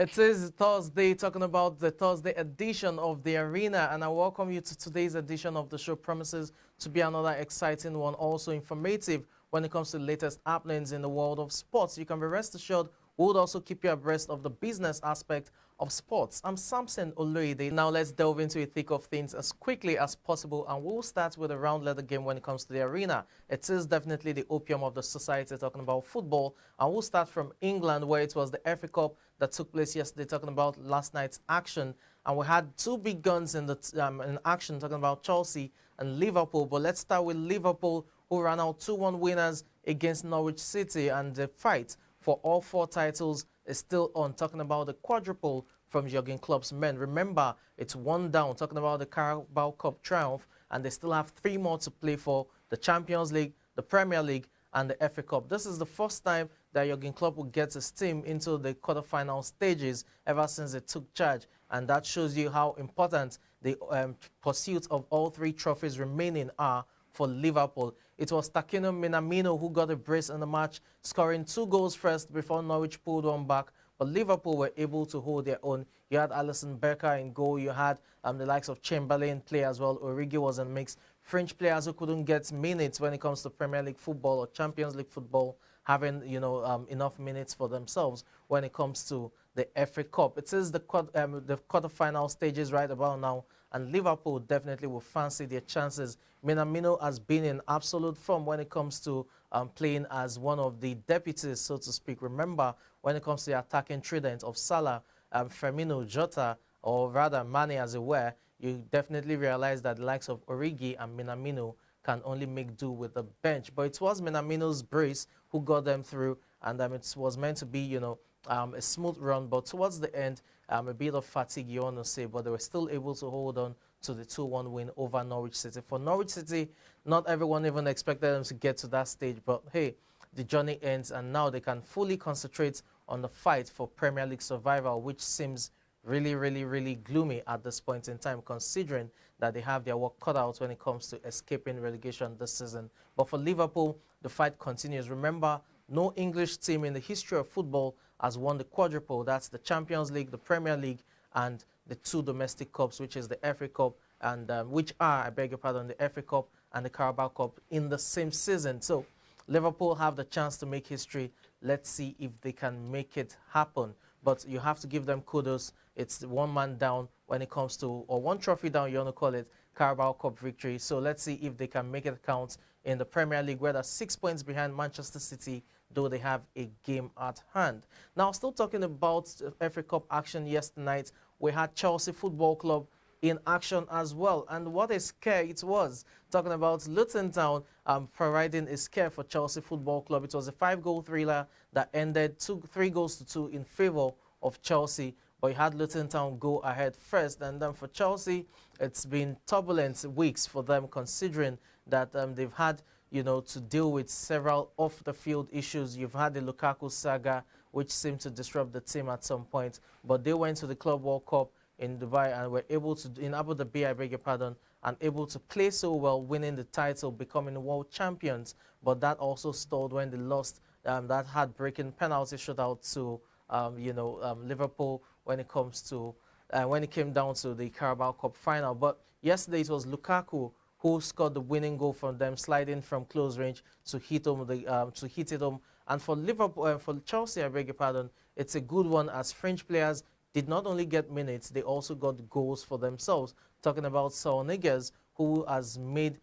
It is Thursday, talking about the Thursday edition of the Arena, and I welcome you to today's edition of the show. Promises to be another exciting one, also informative when it comes to the latest happenings in the world of sports. You can be rest assured we'll also keep you abreast of the business aspect of sports. I'm Samson Oloide. Now let's delve into the thick of things as quickly as possible, and we'll start with a round letter game when it comes to the Arena. It is definitely the opium of the society, talking about football, and we'll start from England, where it was the FA Cup that took place yesterday, talking about last night's action. And we had two big guns in action, talking about Chelsea and Liverpool. But let's start with Liverpool, who ran out 2-1 winners against Norwich City, and the fight for all four titles is still on, talking about the quadruple from Jurgen Klopp's men. Remember, it's one down, talking about the Carabao Cup triumph, and they still have three more to play for: the Champions League, the Premier League, and the FA Cup. This is the first time that Jurgen Klopp will get his team into the quarterfinal stages ever since they took charge, and that shows you how important the pursuit of all three trophies remaining are for Liverpool. It was Takino Minamino who got a brace in the match, scoring 2 goals first before Norwich pulled one back, but Liverpool were able to hold their own. You had Alisson Becker in goal, you had the likes of Chamberlain play as well, Origi was in the mix. French players who couldn't get minutes when it comes to Premier League football or Champions League football, having enough minutes for themselves when it comes to the FA Cup. It is the quarterfinal stages right about now, and Liverpool definitely will fancy their chances. Minamino has been in absolute form when it comes to playing as one of the deputies, so to speak. Remember, when it comes to the attacking trident of Salah, Firmino, Jota, or rather Mane as it were, you definitely realize that the likes of Origi and Minamino can only make do with the bench. But it was Minamino's brace who got them through, and it was meant to be, a smooth run. But towards the end, a bit of fatigue, you want to say, but they were still able to hold on to the 2-1 win over Norwich City. For Norwich City, not everyone even expected them to get to that stage, but hey, the journey ends, and now they can fully concentrate on the fight for Premier League survival, which seems really, really, really gloomy at this point in time, considering that they have their work cut out when it comes to escaping relegation this season. But for Liverpool, the fight continues. Remember, no English team in the history of football has won the quadruple. That's the Champions League, the Premier League, and the 2 domestic cups, which is the FA Cup, and I beg your pardon, the FA Cup and the Carabao Cup in the same season. So Liverpool have the chance to make history. Let's see if they can make it happen. But you have to give them kudos. It's one man down when it comes to, or one trophy down, you want to call it, Carabao Cup victory. So let's see if they can make it count in the Premier League, where they're 6 points behind Manchester City, though they have a game at hand. Now, still talking about FA Cup action yesterday night, we had Chelsea Football Club in action as well. And what a scare it was. Talking about Luton Town providing a scare for Chelsea Football Club. It was a 5-goal thriller that ended 3-2 in favor of Chelsea. But you had Luton Town go ahead first. And then for Chelsea, it's been turbulent weeks for them, considering that they've had to deal with several off-the-field issues. You've had the Lukaku saga, which seemed to disrupt the team at some point. But they went to the Club World Cup in Dubai and were able to, in Abu Dhabi, I beg your pardon, and able to play so well, winning the title, becoming world champions. But that also stalled when they lost that heartbreaking penalty shootout to, Liverpool when it comes to, when it came down to the Carabao Cup final. But yesterday it was Lukaku who scored the winning goal from them, sliding from close range to hit it home. And for Liverpool, for Chelsea, I beg your pardon, it's a good one, as French players did not only get minutes, they also got goals for themselves. Talking about Saul Niguez, who made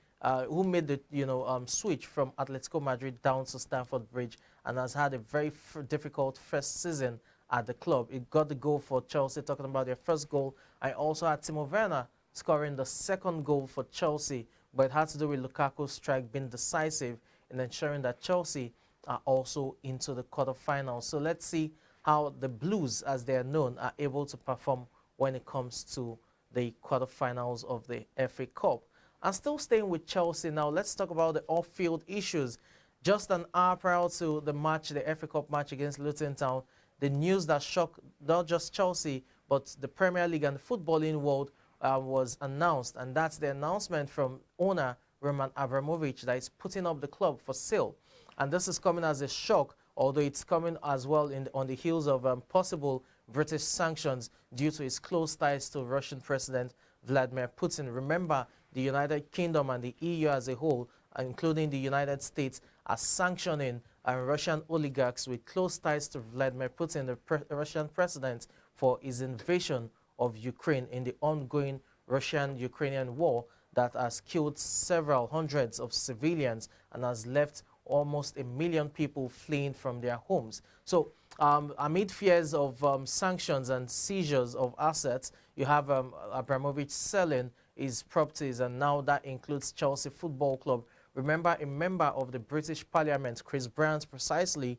the switch from Atletico Madrid down to Stamford Bridge, and has had a very difficult first season at the club. It got the goal for Chelsea. Talking about their first goal, I also had Timo Werner scoring the second goal for Chelsea, but it had to do with Lukaku's strike being decisive in ensuring that Chelsea are also into the quarterfinals. So let's see how the Blues, as they are known, are able to perform when it comes to the quarterfinals of the FA Cup. And still staying with Chelsea now, let's talk about the off-field issues. Just an hour prior to the match, the FA Cup match against Luton Town, the news that shocked not just Chelsea, but the Premier League and the footballing world was announced, and that's the announcement from owner Roman Abramovich that is putting up the club for sale. And this is coming as a shock, although it's coming as well on the heels of possible British sanctions due to his close ties to Russian President Vladimir Putin. Remember, the United Kingdom and the EU as a whole, including the United States, are sanctioning Russian oligarchs with close ties to Vladimir Putin, the Russian president, for his invasion of Ukraine in the ongoing Russian-Ukrainian war that has killed several hundreds of civilians and has left almost 1 million people fleeing from their homes. So amid fears of sanctions and seizures of assets, you have Abramovich selling his properties, and now that includes Chelsea Football Club. Remember, a member of the British Parliament, Chris Brown, precisely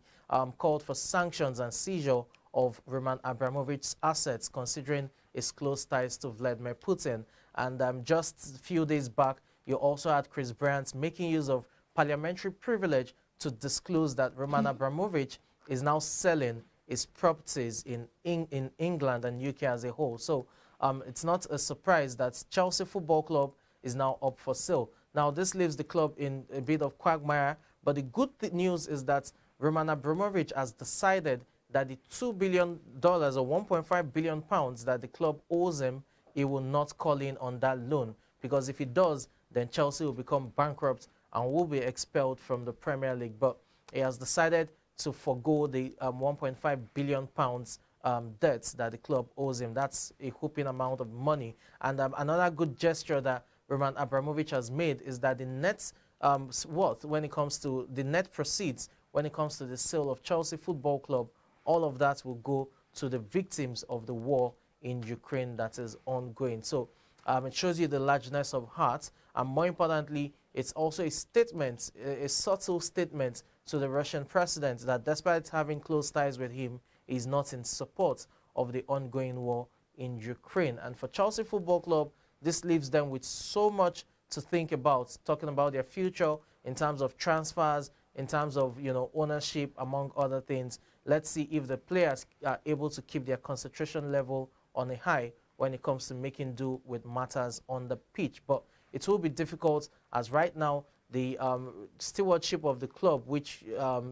called for sanctions and seizure of Roman Abramovich's assets, considering his close ties to Vladimir Putin. And just a few days back, you also had Chris Brown making use of parliamentary privilege to disclose that Roman Abramovich is now selling his properties in England and UK as a whole. So it's not a surprise that Chelsea Football Club is now up for sale. Now, this leaves the club in a bit of quagmire, but the good news is that Roman Abramovich has decided that the $2 billion or 1.5 billion pounds that the club owes him, he will not call in on that loan, because if he does, then Chelsea will become bankrupt and will be expelled from the Premier League. But he has decided to forgo the 1.5 billion pounds debts that the club owes him. That's a whopping amount of money. And another good gesture that Roman Abramovich has made is that the net worth, when it comes to the net proceeds, when it comes to the sale of Chelsea Football Club, all of that will go to the victims of the war in Ukraine that is ongoing. So it shows you the largeness of heart, and more importantly, it's also a statement, a subtle statement to the Russian president that despite having close ties with him, he's not in support of the ongoing war in Ukraine. And for Chelsea Football Club, this leaves them with so much to think about, talking about their future in terms of transfers, in terms of, you know, ownership, among other things. Let's see if the players are able to keep their concentration level on a high when it comes to making do with matters on the pitch. But it will be difficult, as right now the stewardship of the club, which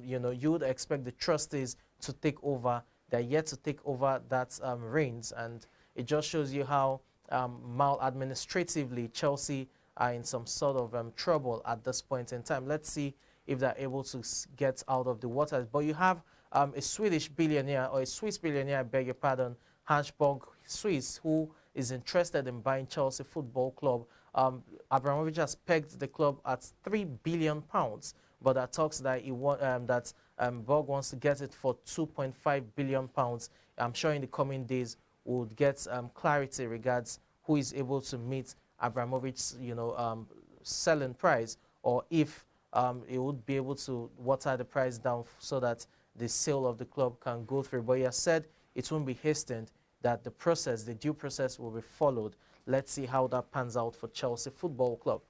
you know, you would expect the trustees to take over, they're yet to take over that reins, and it just shows you how maladministratively Chelsea are in some sort of trouble at this point in time. Let's see if they're able to get out of the waters. But you have a Swedish billionaire, or a Swiss billionaire, I beg your pardon, Hansborg Swiss, who is interested in buying Chelsea Football Club. Abramovich has pegged the club at £3 billion, but there are talks that Borg wants to get it for £2.5 billion. I'm sure in the coming days we'll get clarity regards who is able to meet Abramovich's, you know, selling price, or if he would be able to water the price down so that the sale of the club can go through. But he has said it won't be hastened, that the process, the due process, will be followed. Let's see how that pans out for Chelsea Football Club.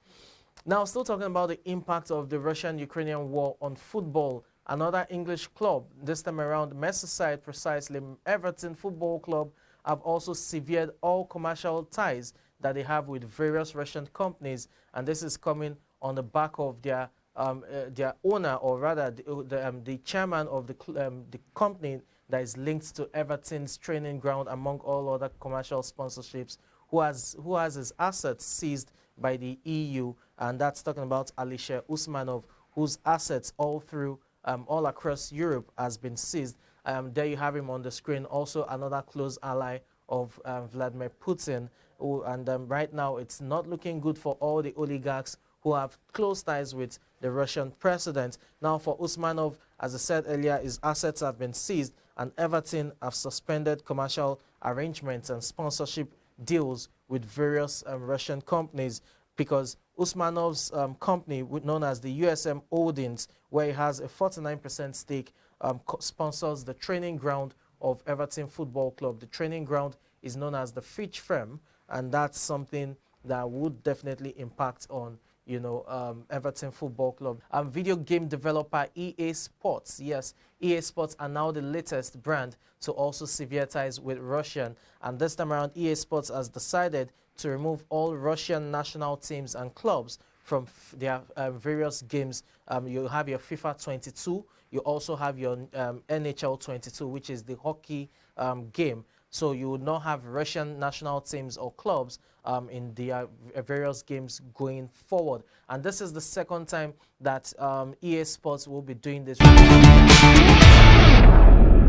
Now, still talking about the impact of the Russian-Ukrainian war on football, another English club, this time around Merseyside, precisely, Everton Football Club, have also severed all commercial ties that they have with various Russian companies, and this is coming on the back of their owner, or rather the chairman of the company that is linked to Everton's training ground, among all other commercial sponsorships, who has his assets seized by the EU, and that's talking about Alisher Usmanov, whose assets all across Europe has been seized. There you have him on the screen, also another close ally of Vladimir Putin, and right now it's not looking good for all the oligarchs who have close ties with the Russian president. Now, for Usmanov, as I said earlier, his assets have been seized, and Everton have suspended commercial arrangements and sponsorship deals with various Russian companies, because Usmanov's company, known as the USM Holdings, where he has a 49% stake, sponsors the training ground of Everton Football Club. The training ground is known as the Fitch Firm, and that's something that would definitely impact on, you know, Everton Football Club. Video game developer EA Sports. Yes, EA Sports are now the latest brand to also sever ties with Russia. And this time around, EA Sports has decided to remove all Russian national teams and clubs from their various games. You have your FIFA 22. You also have your NHL 22, which is the hockey game. So you would not have Russian national teams or clubs in their various games going forward. And this is the second time that EA Sports will be doing this.